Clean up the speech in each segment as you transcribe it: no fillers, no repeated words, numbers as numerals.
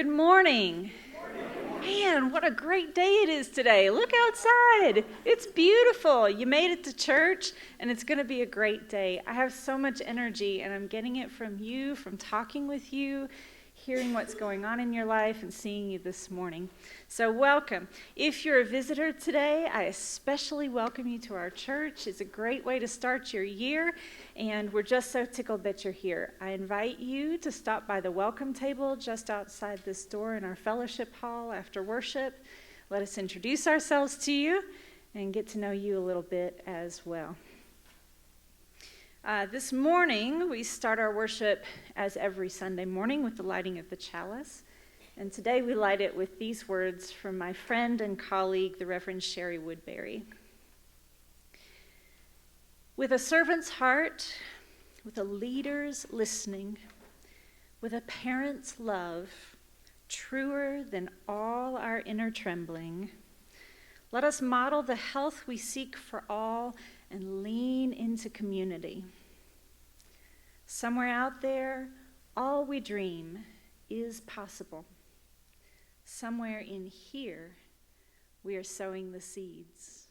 Good morning. Man, what a great day it is today. Look outside. It's beautiful. You made it to church, and it's going to be a great day. I have so much energy, and I'm getting it from you, from talking with you, hearing what's going on in your life, and seeing you this morning. So welcome. If you're a visitor today, I especially welcome you to our church. It's a great way to start your year, and we're just so tickled that you're here. I invite you to stop by the welcome table just outside this door in our fellowship hall after worship. Let us introduce ourselves to you and get to know you a little bit as well. This morning, we start our worship as every Sunday morning with the lighting of the chalice. And today we light it with these words from my friend and colleague, the Reverend Sherry Woodbury. With a servant's heart, with a leader's listening, with a parent's love, truer than all our inner trembling, let us model the health we seek for all and lean into community. Somewhere out there, all we dream is possible. Somewhere in here, we are sowing the seeds.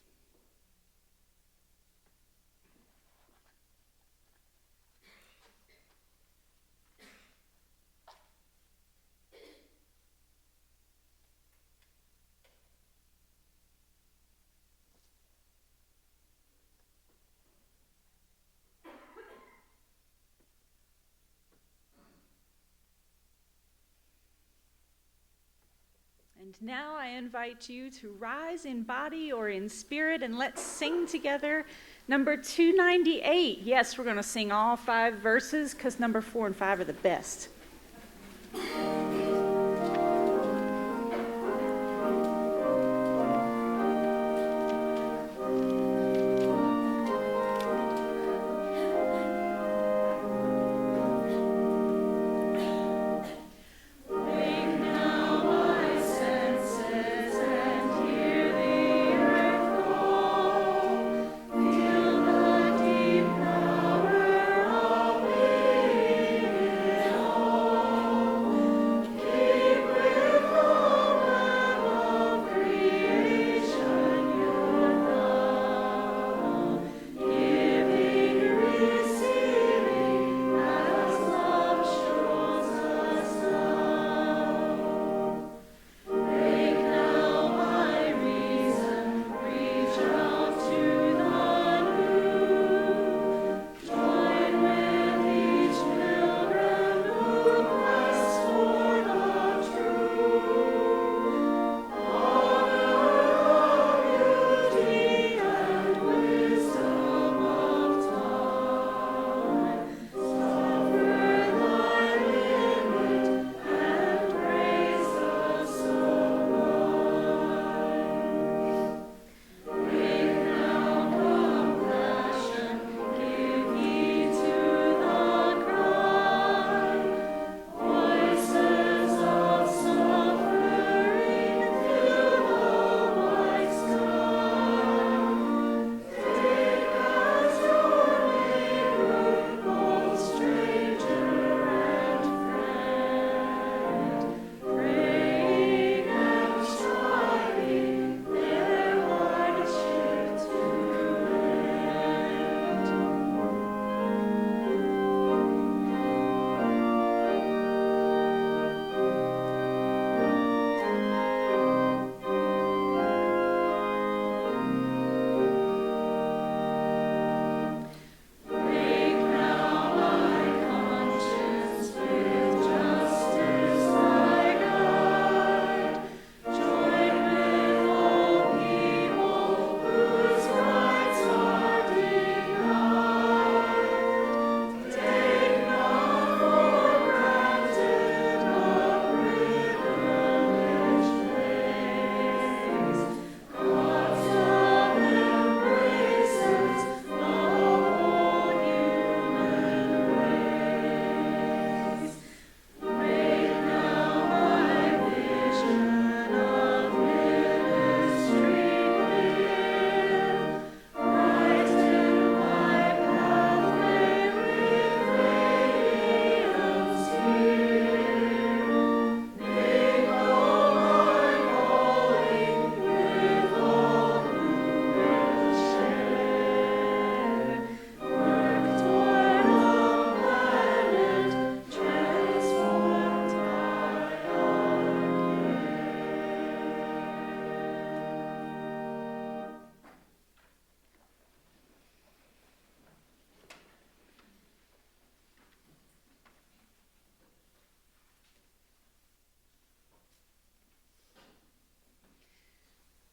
And now I invite you to rise in body or in spirit, and let's sing together number 298. Yes, we're going to sing all 5 verses because number 4 and 5 are the best.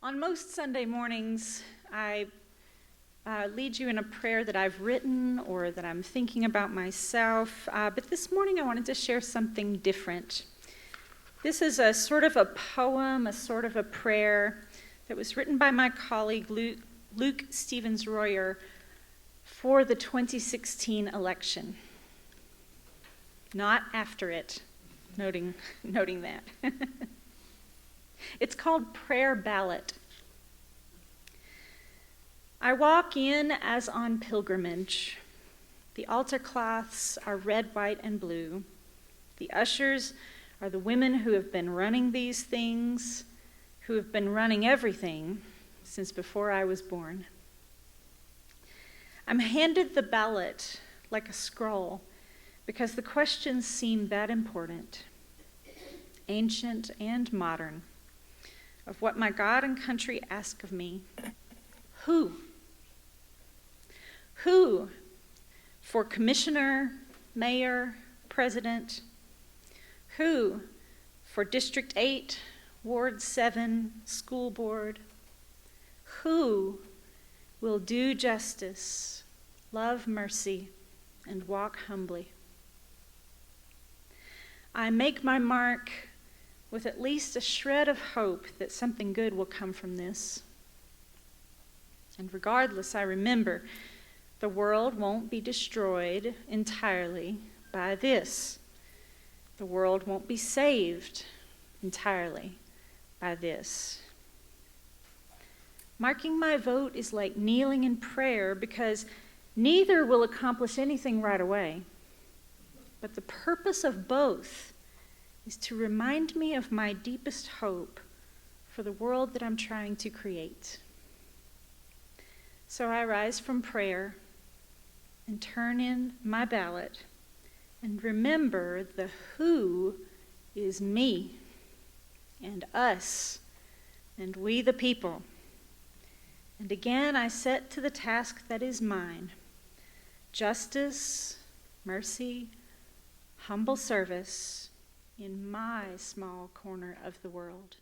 On most Sunday mornings, I lead you in a prayer that I've written or that I'm thinking about myself, but this morning I wanted to share something different. This is a sort of a poem, a sort of a prayer that was written by my colleague Luke Stevens-Royer for the 2016 election. Not after it, noting that. It's called Prayer Ballot. I walk in as on pilgrimage. The altar cloths are red, white, and blue. The ushers are the women who have been running these things, who have been running everything since before I was born. I'm handed the ballot like a scroll because the questions seem that important, ancient and modern, of what my God and country ask of me. Who? Who for commissioner, mayor, president? Who for District 8, Ward 7, school board? Who will do justice, love mercy, and walk humbly? I make my mark with at least a shred of hope that something good will come from this. And regardless, I remember the world won't be destroyed entirely by this. The world won't be saved entirely by this. Marking my vote is like kneeling in prayer because neither will accomplish anything right away. But the purpose of both is to remind me of my deepest hope for the world that I'm trying to create. So I rise from prayer and turn in my ballot and remember the who is me and us and we the people. And again I set to the task that is mine: justice, mercy, humble service in my small corner of the world.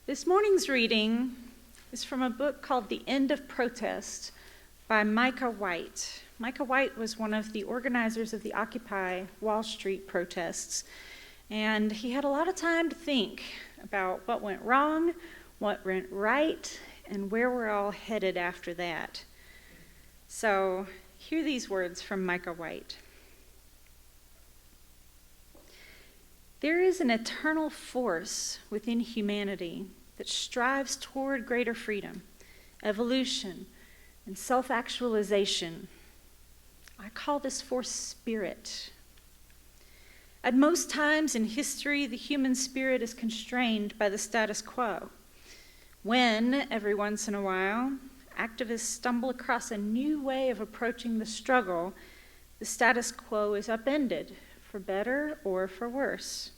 This morning's reading is from a book called The End of Protest by Micah White. Micah White was one of the organizers of the Occupy Wall Street protests, and he had a lot of time to think about what went wrong, what went right, and where we're all headed after that. So, hear these words from Micah White. There is an eternal force within humanity that strives toward greater freedom, evolution, and self-actualization. I call this force spirit. At most times in history, the human spirit is constrained by the status quo. When, every once in a while, activists stumble across a new way of approaching the struggle, the status quo is upended, for better or for worse.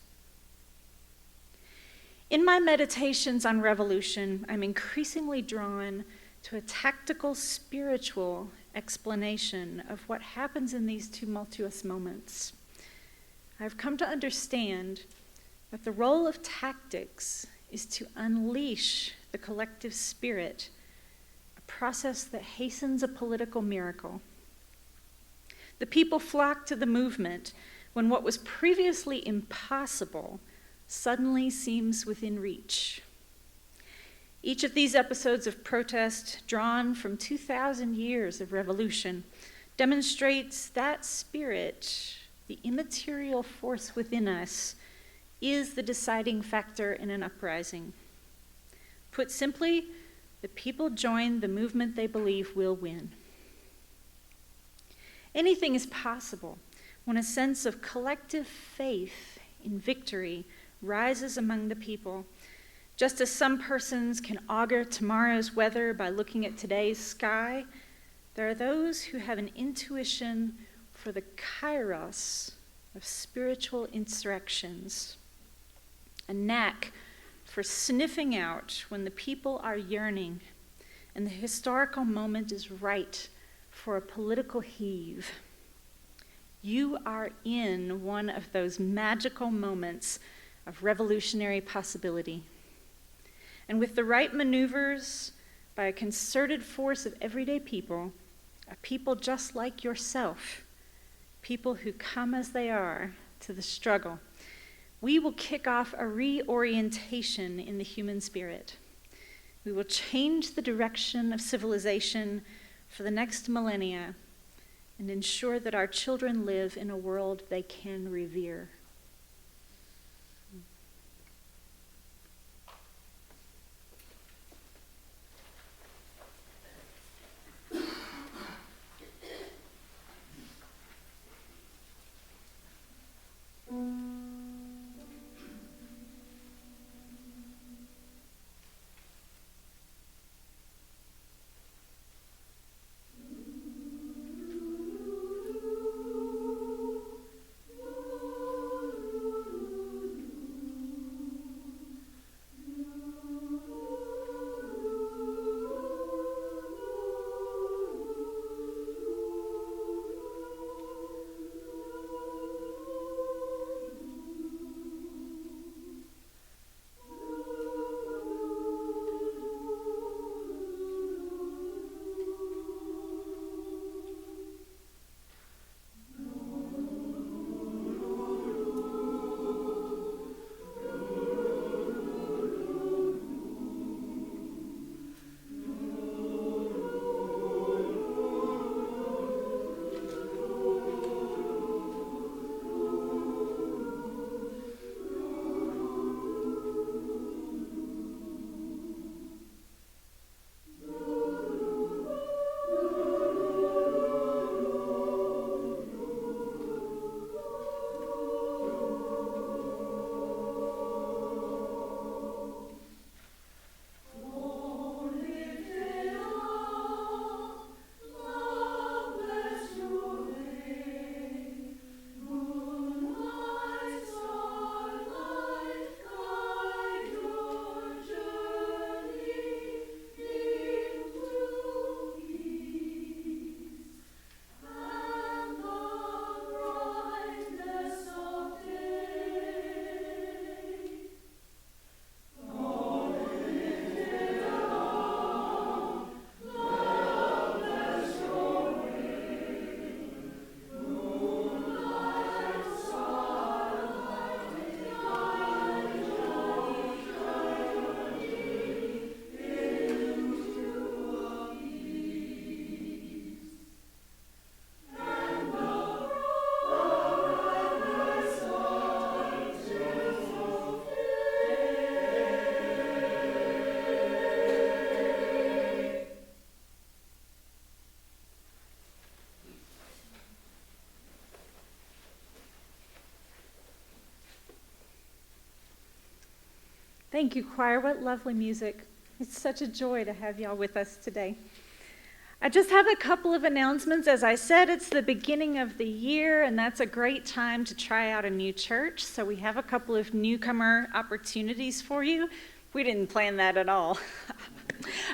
In my meditations on revolution, I'm increasingly drawn to a tactical spiritual explanation of what happens in these tumultuous moments. I've come to understand that the role of tactics is to unleash the collective spirit, a process that hastens a political miracle. The people flock to the movement when what was previously impossible suddenly seems within reach. Each of these episodes of protest, drawn from 2,000 years of revolution, demonstrates that spirit, the immaterial force within us, is the deciding factor in an uprising. Put simply, the people join the movement they believe will win. Anything is possible when a sense of collective faith in victory rises among the people. Just as some persons can augur tomorrow's weather by looking at today's sky, there are those who have an intuition for the kairos of spiritual insurrections, a knack for sniffing out when the people are yearning and the historical moment is right for a political heave. You are in one of those magical moments of revolutionary possibility. And with the right maneuvers by a concerted force of everyday people, a people just like yourself, people who come as they are to the struggle, we will kick off a reorientation in the human spirit. We will change the direction of civilization for the next millennia and ensure that our children live in a world they can revere. Thank you, choir. What lovely music. It's such a joy to have y'all with us today. I just have a couple of announcements. As I said, it's the beginning of the year, and that's a great time to try out a new church. So we have a couple of newcomer opportunities for you. We didn't plan that at all.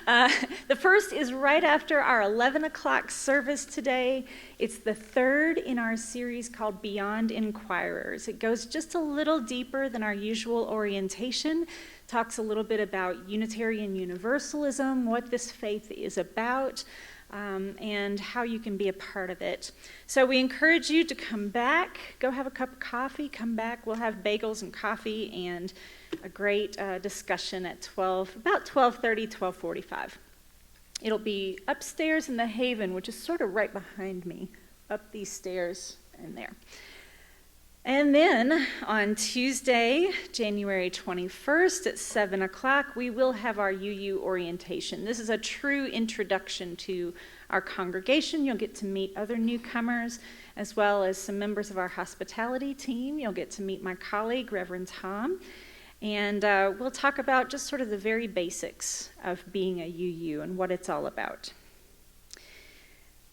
The first is right after our 11 o'clock service today. It's the third in our series called Beyond Inquirers. It goes just a little deeper than our usual orientation, talks a little bit about Unitarian Universalism, what this faith is about, and how you can be a part of it. So we encourage you to come back, go have a cup of coffee, come back. We'll have bagels and coffee and a great discussion at about 12:30, 12:45. It'll be upstairs in the Haven, which is sort of right behind me, up these stairs and there. And then on Tuesday, January 21st at 7 o'clock, we will have our UU orientation. This is a true introduction to our congregation. You'll get to meet other newcomers, as well as some members of our hospitality team. You'll get to meet my colleague, Reverend Tom. And we'll talk about just sort of the very basics of being a UU and what it's all about.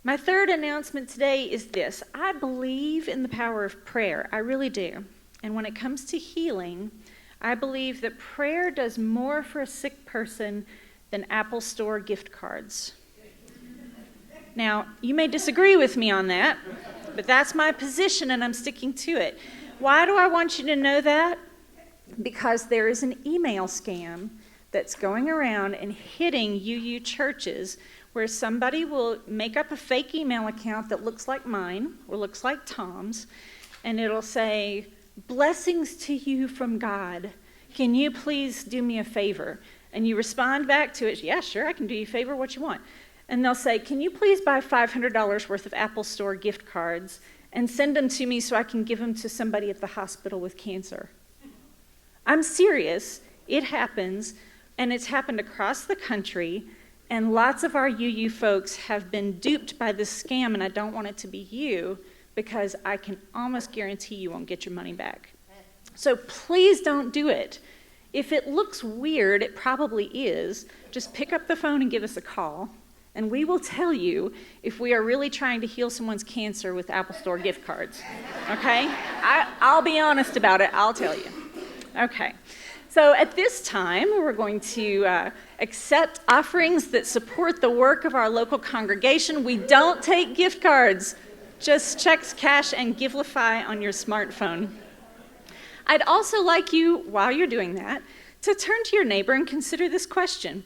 My third announcement today is this. I believe in the power of prayer. I really do. And when it comes to healing, I believe that prayer does more for a sick person than Apple Store gift cards. Now, you may disagree with me on that, but that's my position and I'm sticking to it. Why do I want you to know that? Because there is an email scam that's going around and hitting UU churches where somebody will make up a fake email account that looks like mine or looks like Tom's, and it'll say, "Blessings to you from God. Can you please do me a favor?" And you respond back to it, "Yeah, sure, I can do you a favor, what you want." And they'll say, "Can you please buy $500 worth of Apple Store gift cards and send them to me so I can give them to somebody at the hospital with cancer?" I'm serious. It happens, and it's happened across the country, and lots of our UU folks have been duped by this scam, and I don't want it to be you because I can almost guarantee you won't get your money back. So please don't do it. If it looks weird, it probably is. Just pick up the phone and give us a call, and we will tell you if we are really trying to heal someone's cancer with Apple Store gift cards, okay? I'll be honest about it. I'll tell you. Okay, so at this time, we're going to accept offerings that support the work of our local congregation. We don't take gift cards, just checks, cash, and Givelify on your smartphone. I'd also like you, while you're doing that, to turn to your neighbor and consider this question.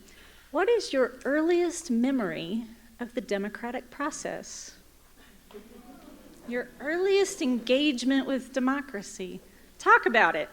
What is your earliest memory of the democratic process? Your earliest engagement with democracy. Talk about it.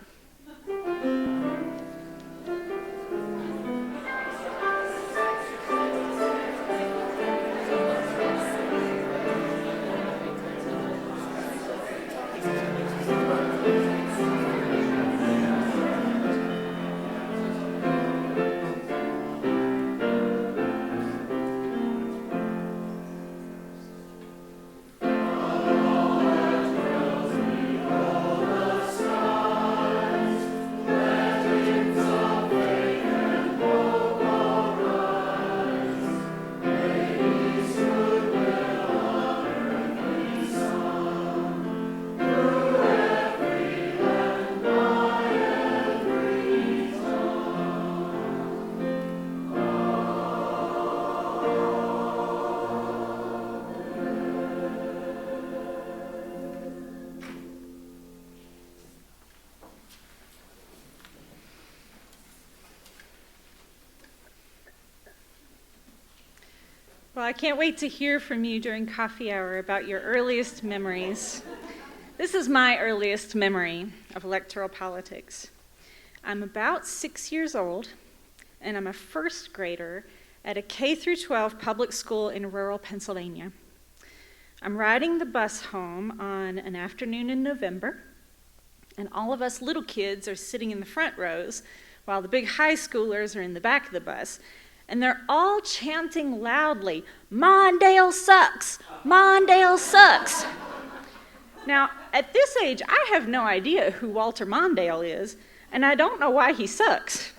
Well, I can't wait to hear from you during coffee hour about your earliest memories. This is my earliest memory of electoral politics. I'm about 6 years old, and I'm a first grader at a K-12 public school in rural Pennsylvania. I'm riding the bus home on an afternoon in November, and all of us little kids are sitting in the front rows while the big high schoolers are in the back of the bus. And they're all chanting loudly, "Mondale sucks! Mondale sucks!" Now, at this age, I have no idea who Walter Mondale is, and I don't know why he sucks.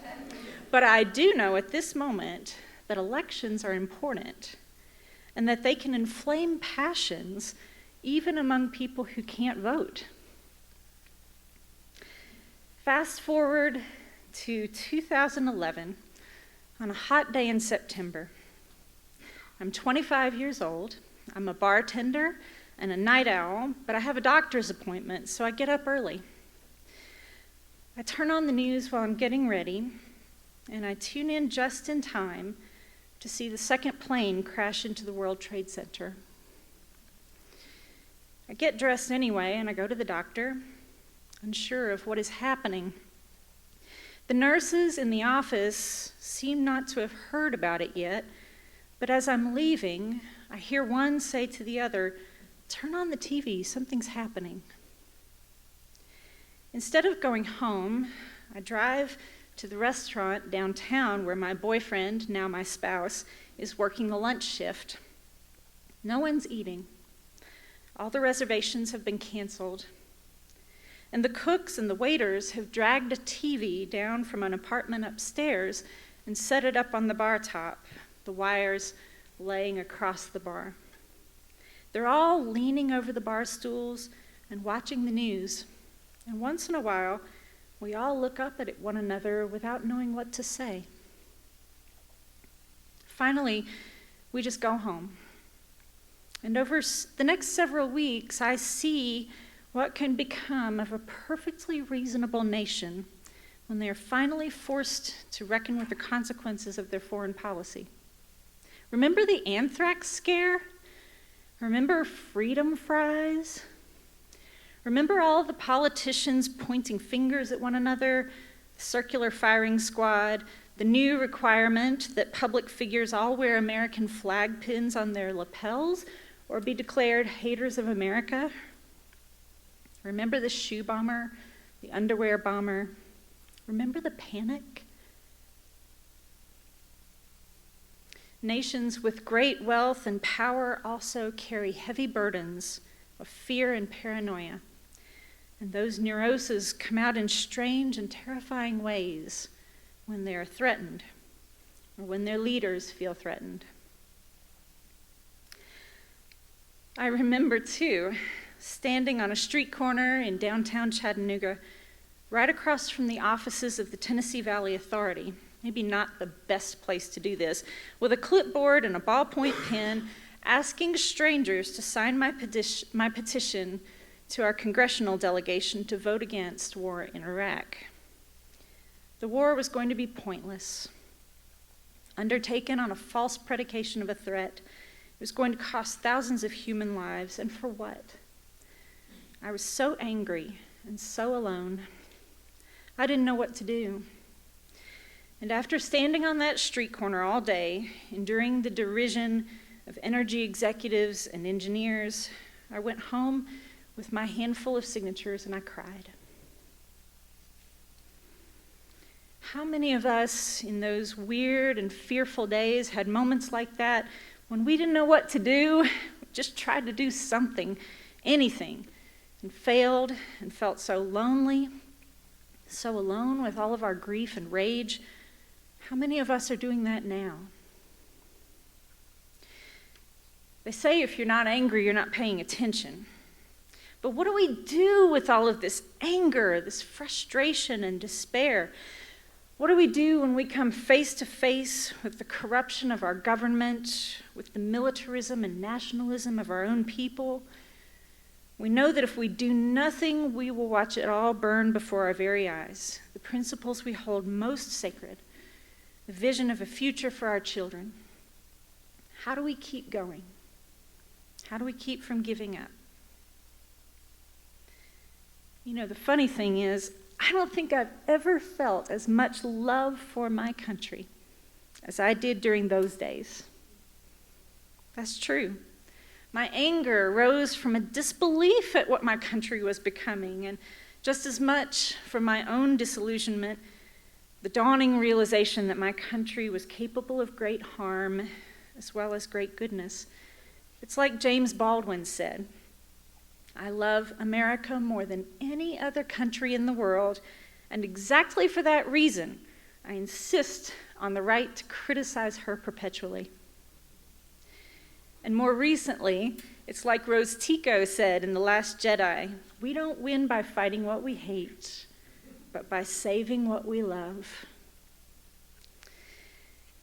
But I do know at this moment that elections are important. and that they can inflame passions even among people who can't vote. Fast forward to 2011, on a hot day in September. I'm 25 years old. I'm a bartender and a night owl, but I have a doctor's appointment, so I get up early. I turn on the news while I'm getting ready, and I tune in just in time to see the second plane crash into the World Trade Center. I get dressed anyway, and I go to the doctor, unsure of what is happening. The nurses in the office seem not to have heard about it yet, but as I'm leaving, I hear one say to the other, "Turn on the TV, something's happening." Instead of going home, I drive to the restaurant downtown where my boyfriend, now my spouse, is working the lunch shift. No one's eating. All the reservations have been canceled. And the cooks and the waiters have dragged a TV down from an apartment upstairs and set it up on the bar top, the wires laying across the bar. They're all leaning over the bar stools and watching the news. And once in a while, we all look up at one another without knowing what to say. Finally, we just go home. And over the next several weeks, I see what can become of a perfectly reasonable nation when they are finally forced to reckon with the consequences of their foreign policy. Remember the anthrax scare? Remember freedom fries? Remember all the politicians pointing fingers at one another, the circular firing squad, the new requirement that public figures all wear American flag pins on their lapels or be declared haters of America? Remember the shoe bomber, the underwear bomber? Remember the panic? Nations with great wealth and power also carry heavy burdens of fear and paranoia. And those neuroses come out in strange and terrifying ways when they are threatened or when their leaders feel threatened. I remember, too, standing on a street corner in downtown Chattanooga, right across from the offices of the Tennessee Valley Authority, maybe not the best place to do this, with a clipboard and a ballpoint pen, asking strangers to sign my petition to our congressional delegation to vote against war in Iraq. The war was going to be pointless, undertaken on a false predication of a threat. It was going to cost thousands of human lives, and for what? I was so angry and so alone. I didn't know what to do. And after standing on that street corner all day, enduring the derision of energy executives and engineers, I went home with my handful of signatures and I cried. How many of us in those weird and fearful days had moments like that when we didn't know what to do, just tried to do something, anything, and failed and felt so lonely, so alone with all of our grief and rage? How many of us are doing that now? They say if you're not angry, you're not paying attention. But what do we do with all of this anger, this frustration and despair? What do we do when we come face to face with the corruption of our government, with the militarism and nationalism of our own people? We know that if we do nothing, we will watch it all burn before our very eyes. The principles we hold most sacred, the vision of a future for our children. How do we keep going? How do we keep from giving up? You know, the funny thing is, I don't think I've ever felt as much love for my country as I did during those days. That's true. My anger rose from a disbelief at what my country was becoming, and just as much from my own disillusionment, the dawning realization that my country was capable of great harm as well as great goodness. It's like James Baldwin said, "I love America more than any other country in the world, and exactly for that reason, I insist on the right to criticize her perpetually." And more recently, it's like Rose Tico said in The Last Jedi, we don't win by fighting what we hate, but by saving what we love.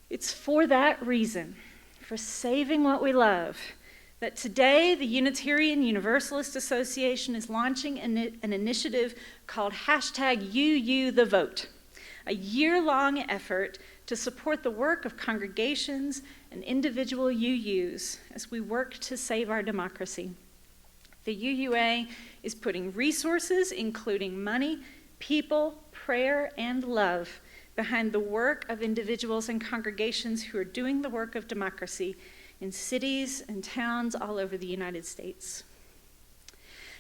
It's for that reason, for saving what we love, that today the Unitarian Universalist Association is launching an initiative called #UUTheVote, a year-long effort to support the work of congregations and individual UUs as we work to save our democracy. The UUA is putting resources, including money, people, prayer, and love, behind the work of individuals and congregations who are doing the work of democracy in cities and towns all over the United States.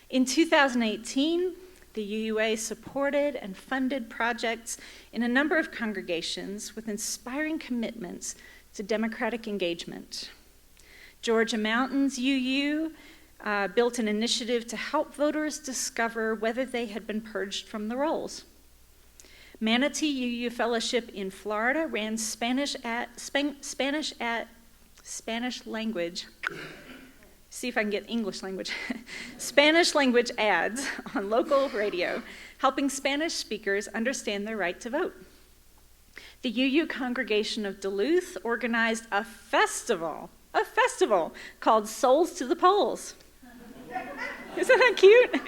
In 2018, the UUA supported and funded projects in a number of congregations with inspiring commitments to democratic engagement. Georgia Mountains UU built an initiative to help voters discover whether they had been purged from the rolls. Manatee UU Fellowship in Florida ran Spanish language. See if I can get English language. Spanish language ads on local radio, helping Spanish speakers understand their right to vote. The UU congregation of Duluth organized a festival called Souls to the Polls. Isn't that cute?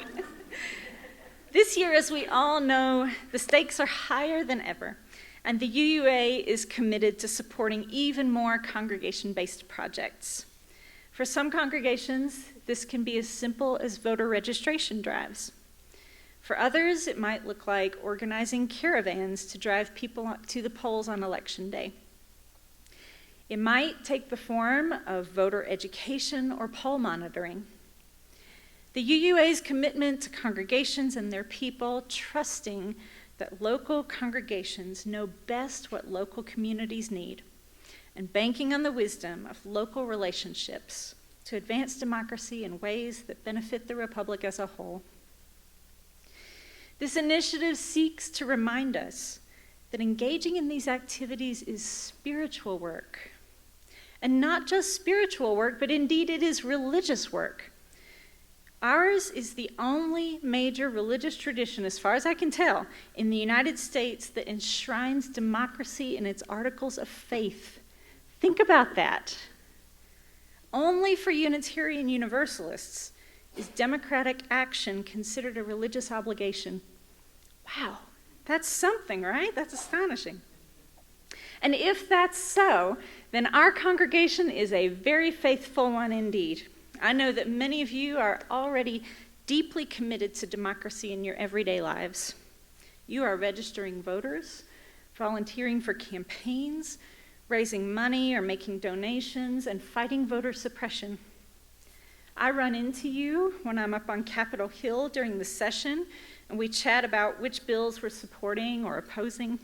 This year, as we all know, the stakes are higher than ever, and the UUA is committed to supporting even more congregation-based projects. For some congregations, this can be as simple as voter registration drives. For others, it might look like organizing caravans to drive people to the polls on Election Day. It might take the form of voter education or poll monitoring. The UUA's commitment to congregations and their people, trusting that local congregations know best what local communities need, and banking on the wisdom of local relationships to advance democracy in ways that benefit the Republic as a whole. This initiative seeks to remind us that engaging in these activities is spiritual work. And not just spiritual work, but indeed it is religious work. Ours is the only major religious tradition, as far as I can tell, in the United States that enshrines democracy in its articles of faith. Think about that. Only for Unitarian Universalists is democratic action considered a religious obligation. Wow, that's something, right? That's astonishing. And if that's so, then our congregation is a very faithful one indeed. I know that many of you are already deeply committed to democracy in your everyday lives. You are registering voters, volunteering for campaigns, raising money or making donations, and fighting voter suppression. I run into you when I'm up on Capitol Hill during the session, and we chat about which bills we're supporting or opposing.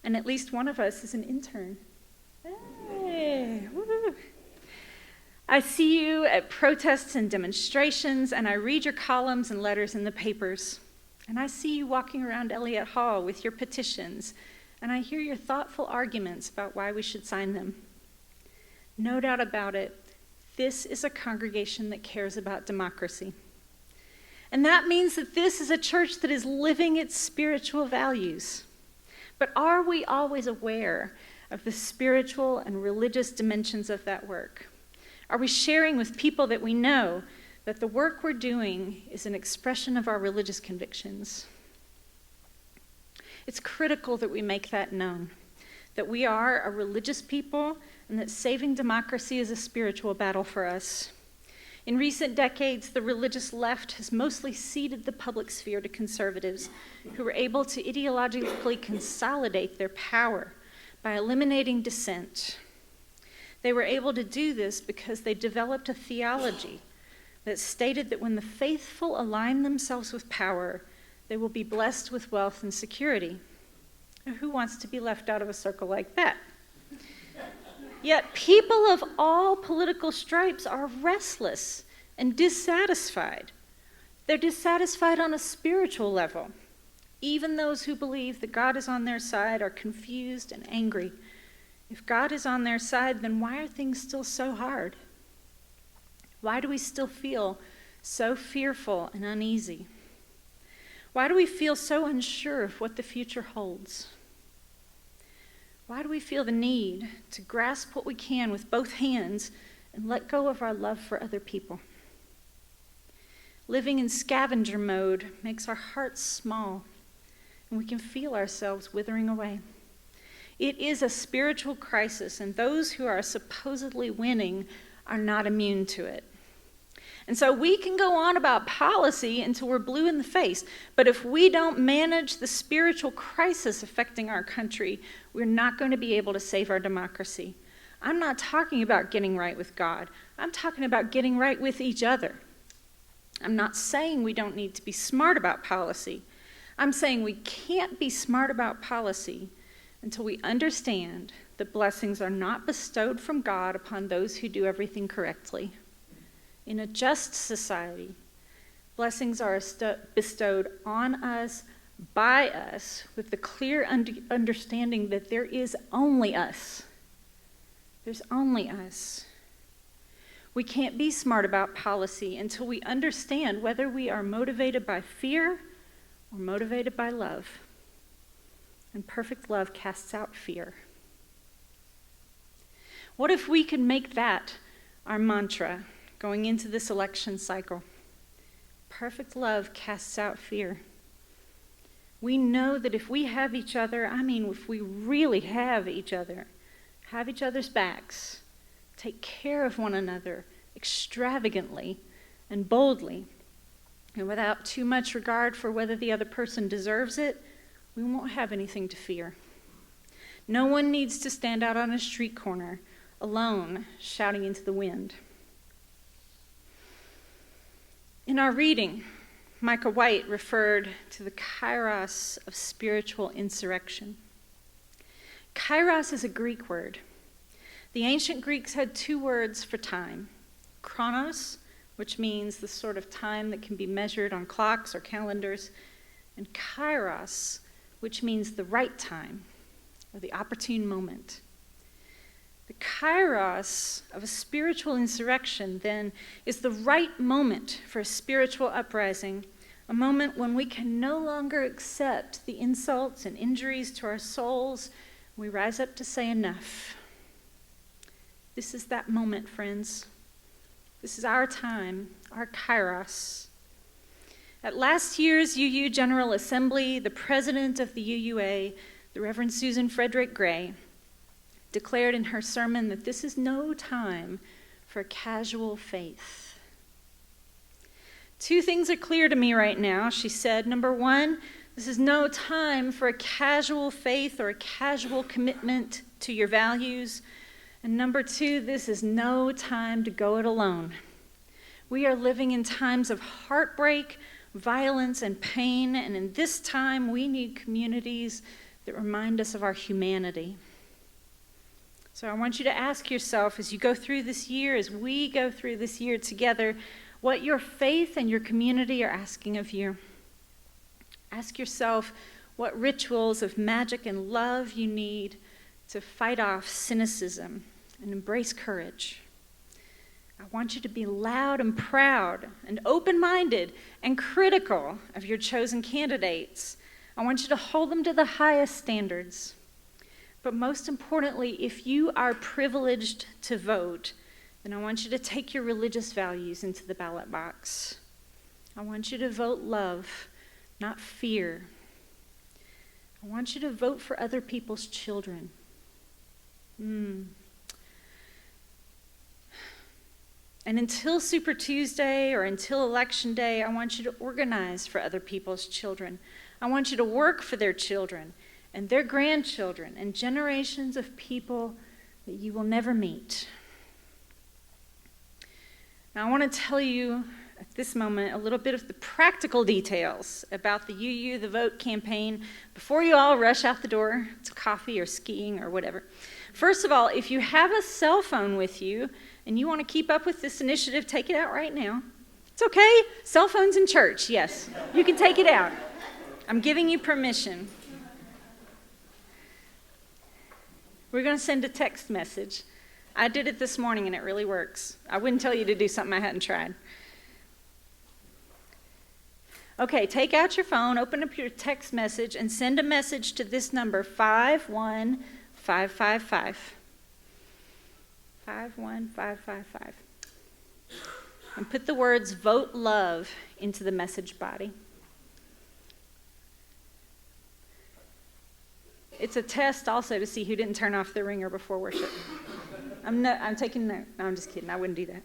And at least one of us is an intern. Hey, woo. I see you at protests and demonstrations, and I read your columns and letters in the papers. And I see you walking around Elliott Hall with your petitions, and I hear your thoughtful arguments about why we should sign them. No doubt about it, this is a congregation that cares about democracy. And that means that this is a church that is living its spiritual values. But are we always aware of the spiritual and religious dimensions of that work? Are we sharing with people that we know that the work we're doing is an expression of our religious convictions? It's critical that we make that known, that we are a religious people and that saving democracy is a spiritual battle for us. In recent decades, the religious left has mostly ceded the public sphere to conservatives who were able to ideologically consolidate their power by eliminating dissent. They were able to do this because they developed a theology that stated that when the faithful align themselves with power, they will be blessed with wealth and security. Now, who wants to be left out of a circle like that? Yet people of all political stripes are restless and dissatisfied. They're dissatisfied on a spiritual level. Even those who believe that God is on their side are confused and angry. If God is on their side, then why are things still so hard? Why do we still feel so fearful and uneasy? Why do we feel so unsure of what the future holds? Why do we feel the need to grasp what we can with both hands and let go of our love for other people? Living in scavenger mode makes our hearts small, and we can feel ourselves withering away. It is a spiritual crisis, and those who are supposedly winning are not immune to it. And so we can go on about policy until we're blue in the face, but if we don't manage the spiritual crisis affecting our country, we're not going to be able to save our democracy. I'm not talking about getting right with God. I'm talking about getting right with each other. I'm not saying we don't need to be smart about policy. I'm saying we can't be smart about policy until we understand that blessings are not bestowed from God upon those who do everything correctly. In a just society, blessings are bestowed on us, by us, with the clear understanding that there is only us. There's only us. We can't be smart about policy until we understand whether we are motivated by fear or motivated by love. And perfect love casts out fear. What if we could make that our mantra going into this election cycle? Perfect love casts out fear. We know that if we have each other, if we really have each other's backs, take care of one another extravagantly and boldly, and without too much regard for whether the other person deserves it, we won't have anything to fear. No one needs to stand out on a street corner alone, shouting into the wind. In our reading, Micah White referred to the kairos of spiritual insurrection. Kairos is a Greek word. The ancient Greeks had two words for time: chronos, which means the sort of time that can be measured on clocks or calendars, and kairos, which means the right time or the opportune moment. The kairos of a spiritual insurrection, then, is the right moment for a spiritual uprising, a moment when we can no longer accept the insults and injuries to our souls. We rise up to say enough. This is that moment, friends. This is our time, our kairos. At last year's UU General Assembly, the president of the UUA, the Reverend Susan Frederick Gray, declared in her sermon that this is no time for casual faith. Two things are clear to me right now, she said. Number one, this is no time for a casual faith or a casual commitment to your values. And number two, this is no time to go it alone. We are living in times of heartbreak, violence, and pain, and in this time we need communities that remind us of our humanity. So I want you to ask yourself as you go through this year, as we go through this year together, what your faith and your community are asking of you. Ask yourself what rituals of magic and love you need to fight off cynicism and embrace courage. I want you to be loud and proud and open-minded and critical of your chosen candidates. I want you to hold them to the highest standards. But most importantly, if you are privileged to vote, then I want you to take your religious values into the ballot box. I want you to vote love, not fear. I want you to vote for other people's children. And until Super Tuesday or until Election Day, I want you to organize for other people's children. I want you to work for their children and their grandchildren and generations of people that you will never meet. Now, I want to tell you at this moment a little bit of the practical details about the UUTheVote campaign before you all rush out the door to coffee or skiing or whatever. First of all, if you have a cell phone with you and you want to keep up with this initiative, take it out right now. It's okay. Cell phones in church, yes. You can take it out. I'm giving you permission. We're going to send a text message. I did it this morning, and it really works. I wouldn't tell you to do something I hadn't tried. Okay, take out your phone, open up your text message, and send a message to this number, 51555. 51555. And put the words "Vote Love" into the message body. It's a test also to see who didn't turn off the ringer before worship. I'm taking note. No, I'm just kidding. I wouldn't do that.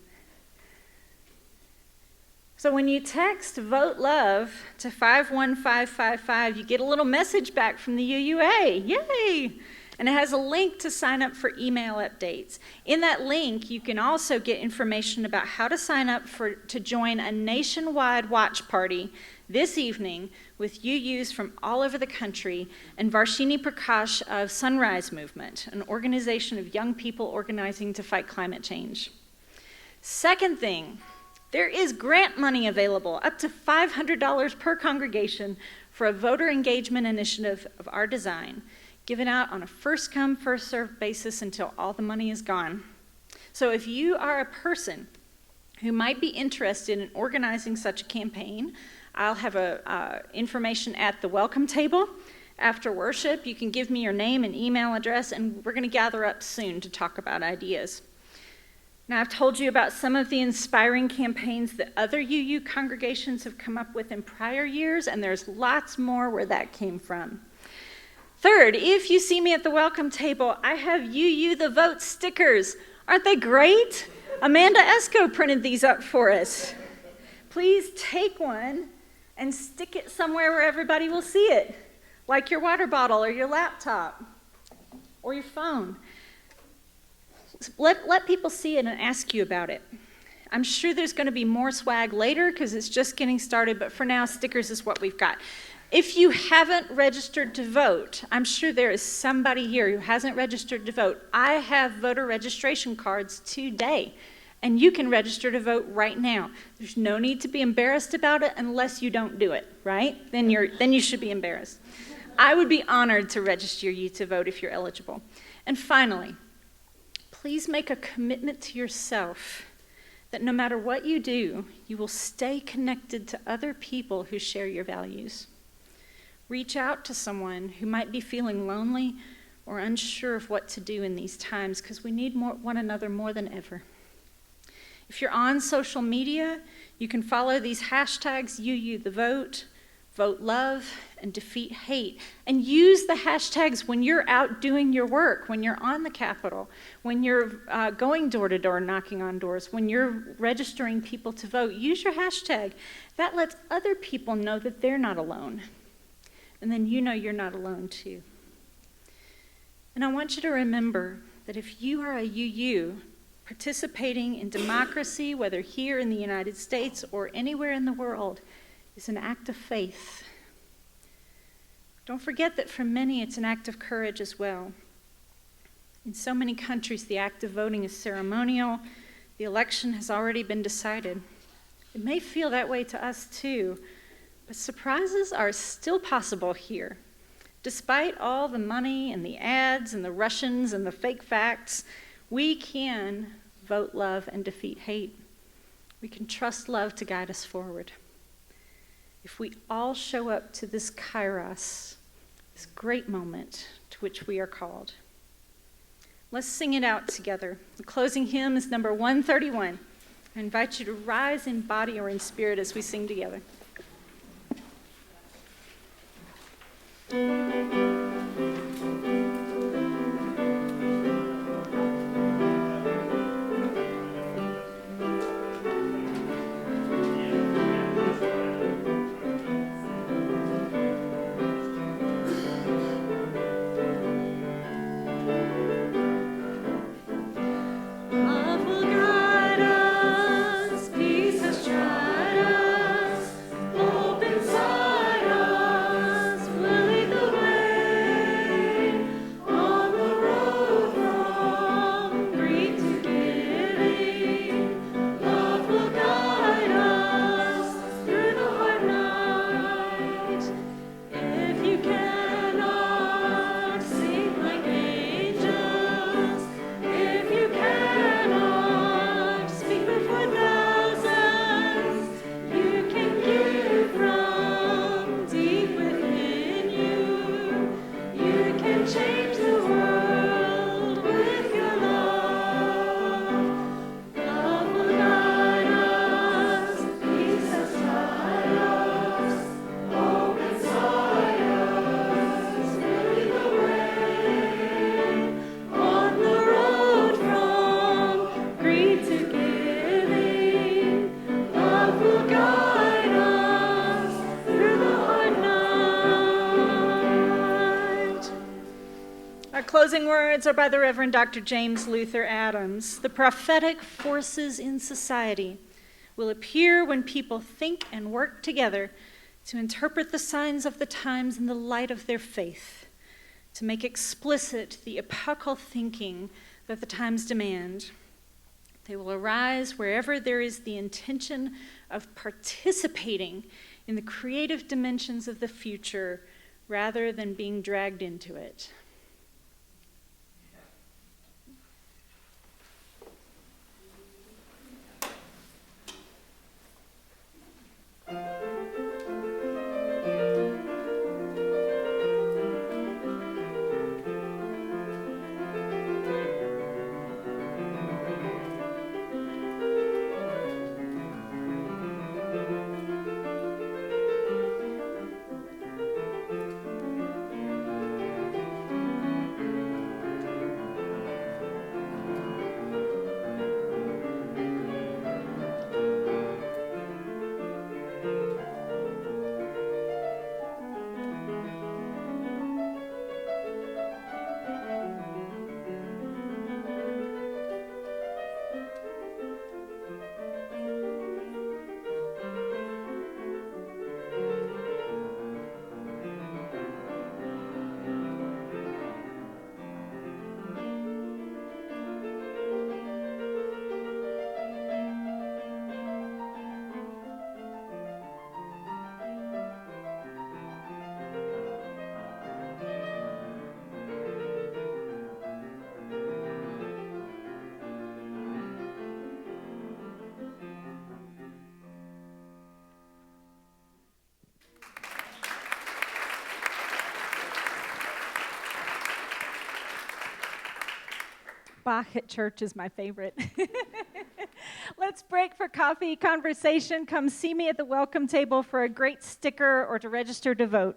So when you text "Vote Love" to 51555, you get a little message back from the UUA. Yay! And it has a link to sign up for email updates. In that link, you can also get information about how to sign up to join a nationwide watch party this evening with UUs from all over the country and Varshini Prakash of Sunrise Movement, an organization of young people organizing to fight climate change. Second thing, there is grant money available, up to $500 per congregation, for a voter engagement initiative of our design, given out on a first-come, first-served basis until all the money is gone. So if you are a person who might be interested in organizing such a campaign, I'll have information at the welcome table. After worship, you can give me your name and email address, and we're going to gather up soon to talk about ideas. Now, I've told you about some of the inspiring campaigns that other UU congregations have come up with in prior years, and there's lots more where that came from. Third, if you see me at the welcome table, I have UUTheVote stickers. Aren't they great? Amanda Esko printed these up for us. Please take one and stick it somewhere where everybody will see it, like your water bottle or your laptop or your phone. Let people see it and ask you about it. I'm sure there's going to be more swag later because it's just getting started, but for now, stickers is what we've got. If you haven't registered to vote, I'm sure there is somebody here who hasn't registered to vote. I have voter registration cards today, and you can register to vote right now. There's no need to be embarrassed about it unless you don't do it, right? Then you should be embarrassed. I would be honored to register you to vote if you're eligible. And finally, please make a commitment to yourself that no matter what you do, you will stay connected to other people who share your values. Reach out to someone who might be feeling lonely or unsure of what to do in these times, because we need one another more than ever. If you're on social media, you can follow these hashtags UUTheVote, Vote Love, and Defeat Hate, and use the hashtags when you're out doing your work, when you're on the Capitol, when you're going door to door knocking on doors, when you're registering people to vote. Use your hashtag. That lets other people know that they're not alone. And then you know you're not alone too. And I want you to remember that if you are a UU participating in democracy, whether here in the United States or anywhere in the world, is an act of faith. Don't forget that for many it's an act of courage as well. In so many countries, the act of voting is ceremonial. The election has already been decided. It may feel that way to us too, but surprises are still possible here. Despite all the money and the ads and the Russians and the fake facts, we can vote love and defeat hate. We can trust love to guide us forward. If we all show up to this kairos, this great moment to which we are called. Let's sing it out together. The closing hymn is number 131. I invite you to rise in body or in spirit as we sing together. Open side us, will lead the way. closing words are by the Reverend Dr. James Luther Adams. The prophetic forces in society will appear when people think and work together to interpret the signs of the times in the light of their faith, to make explicit the epochal thinking that the times demand. They will arise wherever there is the intention of participating in the creative dimensions of the future rather than being dragged into it. Bach at church is my favorite. Let's break for coffee, conversation. Come see me at the welcome table for a great sticker or to register to vote.